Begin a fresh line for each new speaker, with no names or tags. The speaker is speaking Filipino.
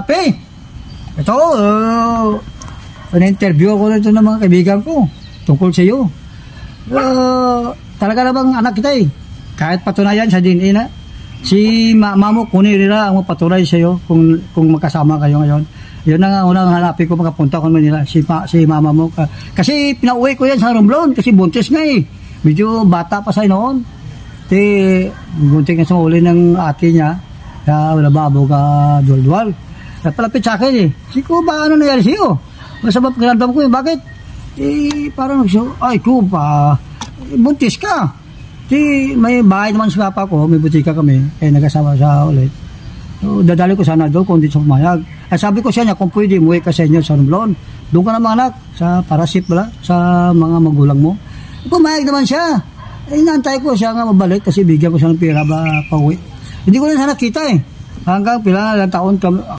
Pe, ito, in-interview ako nito ng mga kaibigan ko tungkol sa iyo. Talaga na bang anak kita eh. Kahit patunayan sa DNA na. Si mama mo, kunin nila ang patunay sa iyo kung magkasama kayo ngayon. Yun na nga unang hanapin ko makapunta ko Manila, si mama mo. Kasi pinauwi ko yan sa Romblon kasi buntis nga eh. Medyo bata pa sa'yo noon. Kasi buntis nga sa uli ng ate niya. Kaya wala babo ka dual-dual. Kaya palapit sa akin eh. Siko ba ano nangyari sa'yo? Masabap kinandam ko eh. Bakit? Parang ay ko pa. Buntis ka. May bahay naman sa papa ko, may butika kami, nag-asawa sa ulit. So, dadali ko sana doon kung di sa pumayag. Sabi ko siya niya, kung pwede, muwi ka sa inyo sa Romblon. Doon ka na mga anak, sa parasit bala, sa mga magulang mo. Pumayag naman siya. Inantay ko siya nga mabalik kasi bigyan ko siya ng pera ba pauwi. Hindi ko na sana kita eh. Hanggang pila lang taon,